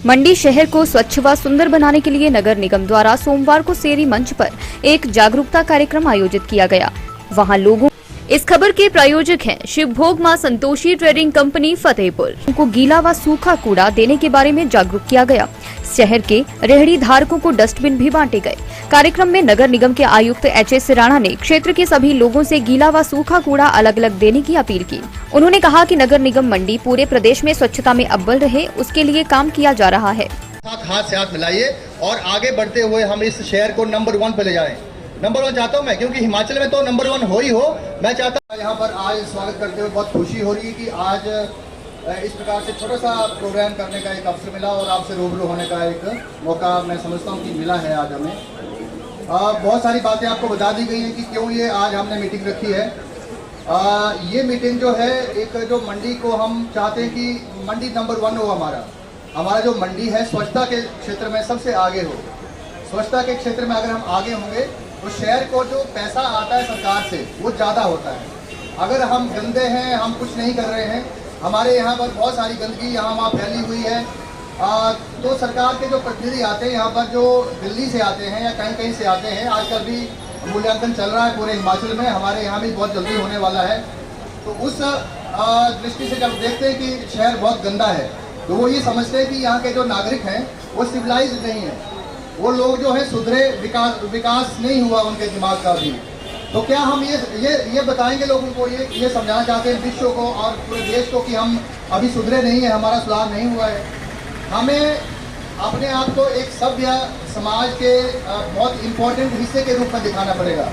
मंडी शहर को स्वच्छ व सुंदर बनाने के लिए नगर निगम द्वारा सोमवार को सेरी मंच पर एक जागरूकता कार्यक्रम आयोजित किया गया। वहां लोगों इस खबर के प्रायोजक हैं शिवभोग मां संतोषी ट्रेडिंग कंपनी फतेहपुर। उनको गीला व सूखा कूड़ा देने के बारे में जागरूक किया गया। शहर के रेहड़ी धारकों को डस्टबिन भी बांटे गए। कार्यक्रम में नगर निगम के आयुक्त एच.एस. राणा ने क्षेत्र के सभी लोगों से गीला व सूखा कूड़ा अलग अलग देने की अपील की। उन्होंने कहा कि नगर निगम मंडी पूरे प्रदेश में स्वच्छता में अव्वल रहे, उसके लिए काम किया जा रहा है। हाथ से हाथ मिलाइए और आगे बढ़ते हुए हम इस शहर को नंबर 1 पे ले जाएं। नंबर 1 चाहता हूं मैं, क्योंकि हिमाचल में तो नंबर 1 हो ही हो। मैं चाहता हूं यहाँ पर आज स्वागत करते हुए बहुत खुशी हो रही है कि आज इस प्रकार से छोटा सा प्रोग्राम करने का एक अवसर मिला और आपसे रूबरू होने का एक मौका मैं समझता हूँ कि मिला है आज हमें। बहुत सारी बातें आपको बता दी गई हैं कि क्यों ये आज हमने मीटिंग रखी है। ये मीटिंग जो है एक जो मंडी को हम चाहते हैं कि मंडी नंबर 1 हो हमारा जो मंडी है स्वच्छता के क्षेत्र में सबसे आगे हो। स्वच्छता के क्षेत्र में अगर हम आगे होंगे तो शहर को जो पैसा आता है सरकार से वो ज़्यादा होता है। अगर हम गंदे हैं, हम कुछ नहीं कर रहे हैं, हमारे यहाँ पर बहुत सारी गंदगी यहाँ वहाँ फैली हुई है, तो सरकार के जो प्रतिनिधि आते हैं यहाँ पर, जो दिल्ली से आते हैं या कहीं कहीं से आते हैं, आजकल भी मूल्यांकन चल रहा है पूरे हिमाचल में, हमारे यहाँ भी बहुत जल्दी होने वाला है। तो उस दृष्टि से जब देखते हैं कि शहर बहुत गंदा है तो वो ये समझते हैं कि यहाँ के जो नागरिक हैं वो सिविलाइज नहीं है, वो लोग जो है सुधरे, विकास नहीं हुआ उनके दिमाग का भी। तो क्या हम ये बताएंगे लोगों को, ये समझाना चाहते हैं विश्व को और पूरे देश को कि हम अभी सुधरे नहीं है, हमारा सुधार नहीं हुआ है। हमें अपने आप को एक सभ्य समाज के बहुत इम्पोर्टेंट हिस्से के रूप में दिखाना पड़ेगा,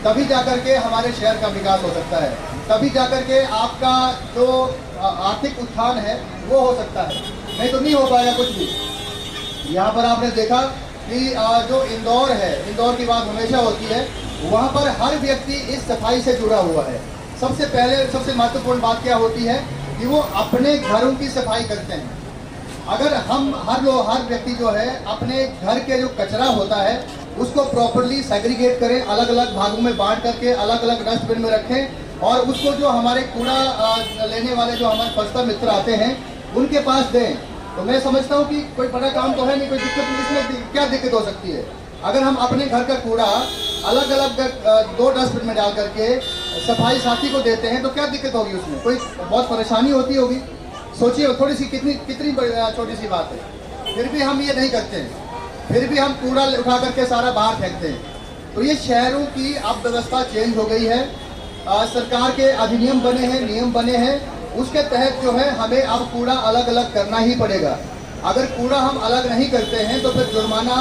तभी जाकर के हमारे शहर का विकास हो सकता है, तभी जाकर के आपका जो आर्थिक उत्थान है वो हो सकता है, नहीं तो नहीं हो पाएगा कुछ भी। यहाँ पर आपने देखा कि जो इंदौर है, इंदौर की बात हमेशा होती है, वहाँ पर हर व्यक्ति इस सफाई से जुड़ा हुआ है। सबसे पहले सबसे महत्वपूर्ण बात क्या होती है कि वो अपने घरों की सफाई करते हैं। अगर हम हर व्यक्ति जो है अपने घर के जो कचरा होता है उसको प्रॉपरली सेग्रीगेट करें, अलग अलग भागों में बांट करके अलग अलग डस्टबिन में रखें और उसको जो हमारे कूड़ा लेने वाले जो हमारे स्वच्छता मित्र आते हैं उनके पास दें, तो मैं समझता हूँ कि कोई बड़ा काम तो है नहीं, कोई दिक्कत, इसमें क्या दिक्कत हो सकती है। अगर हम अपने घर का कूड़ा अलग अलग 2 डस्टबिन में डाल करके सफाई साथी को देते हैं तो क्या दिक्कत होगी, उसमें कोई बहुत परेशानी होती होगी। सोचिए थोड़ी सी कितनी छोटी सी बात है, फिर भी हम ये नहीं करते हैं, फिर भी हम कूड़ा उठा करके सारा बाहर फेंकते हैं। तो ये शहरों की अब व्यवस्था चेंज हो गई है, सरकार के अधिनियम बने हैं, नियम बने हैं, उसके तहत जो है हमें अब कूड़ा अलग अलग करना ही पड़ेगा। अगर कूड़ा हम अलग नहीं करते हैं तो फिर जुर्माना,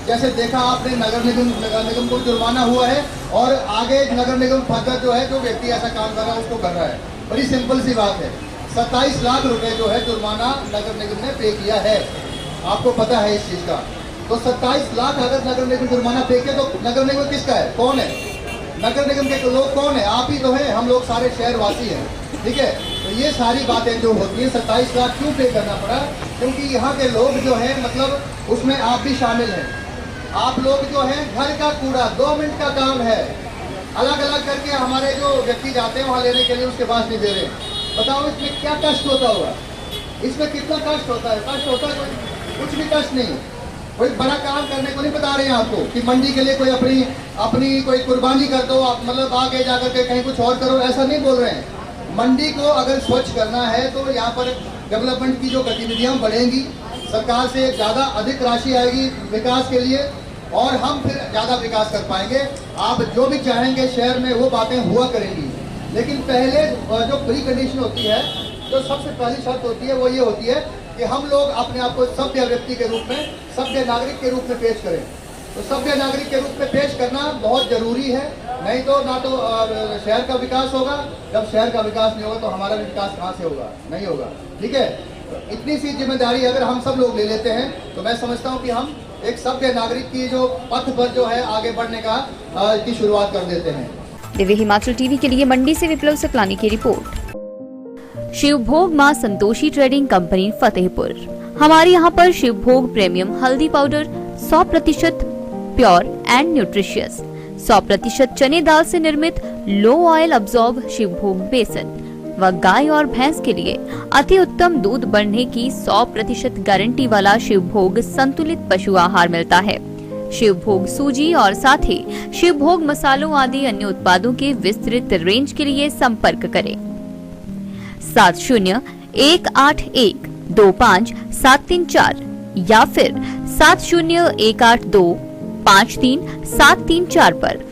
जैसे देखा आपने नगर निगम को जुर्माना हुआ है और आगे नगर निगम फर्दर जो है जो व्यक्ति ऐसा काम कर रहा है उसको कर रहा है। बड़ी सिंपल सी बात है, 27 लाख रुपए जो है जुर्माना नगर निगम ने पे किया है, आपको पता है इस चीज़ का। तो 27 लाख अगर नगर निगम जुर्माना पे किया तो नगर निगम किसका है, कौन है? नगर निगम के लोग कौन है? आप ही तो हैं, हम लोग सारे शहरवासी हैं, ठीक है। तो ये सारी बातें जो होती हैं, 27 लाख क्यों पे करना पड़ा? क्योंकि यहाँ के लोग जो हैं, मतलब उसमें आप भी शामिल हैं। आप लोग जो हैं घर का कूड़ा 2 मिनट का काम है, अलग अलग करके हमारे जो व्यक्ति जाते हैं वहाँ लेने के लिए उसके पास नहीं दे रहे। बताओ इसमें क्या कष्ट होता होगा, इसमें कितना कष्ट होता है? कष्ट होता है कुछ भी कष्ट नहीं। कोई बड़ा काम करने को नहीं बता रहे हैं आपको कि मंडी के लिए कोई अपनी कोई कुर्बानी कर दो, आप मतलब आगे जाकर के कहीं कुछ और करो, ऐसा नहीं बोल रहे हैं। मंडी को अगर स्वच्छ करना है तो यहाँ पर डेवलपमेंट की जो गतिविधियाँ बढ़ेंगी, सरकार से ज़्यादा अधिक राशि आएगी विकास के लिए और हम फिर ज़्यादा विकास कर पाएंगे। आप जो भी चाहेंगे शहर में वो बातें हुआ करेंगी, लेकिन पहले जो प्री कंडीशन होती है, जो सबसे पहली शर्त होती है वो ये होती है कि हम लोग अपने आप को सभ्य व्यक्ति के रूप में, सभ्य नागरिक के रूप में पेश करें। तो सभ्य नागरिक के रूप में पेश करना बहुत ज़रूरी है, नहीं तो ना तो शहर का विकास होगा। जब शहर का विकास नहीं होगा तो हमारा विकास कहाँ से होगा? नहीं होगा, ठीक है। इतनी सी जिम्मेदारी अगर हम सब लोग ले लेते हैं तो मैं समझता हूँ कि हम एक सभ्य नागरिक की जो पथ पर जो है आगे बढ़ने का की शुरुआत कर देते हैं। दिव्य हिमाचल टीवी के लिए मंडी से विप्लव सप्लानी की रिपोर्ट। शिवभोग मां संतोषी ट्रेडिंग कंपनी फतेहपुर। हमारे यहाँ पर शिवभोग प्रीमियम हल्दी पाउडर 100% प्योर एंड न्यूट्रिशियस, 100% चने दाल से निर्मित लो ऑयल अब्जॉर्ब शिवभोग बेसन, व गाय और भैंस के लिए अति उत्तम दूध बढ़ने की 100% गारंटी वाला शिवभोग संतुलित पशु आहार मिलता है। शिवभोग सूजी और साथ ही शिवभोग मसालों आदि अन्य उत्पादों के विस्तृत रेंज के लिए संपर्क करें 7018125734 या फिर 7018253734 पर।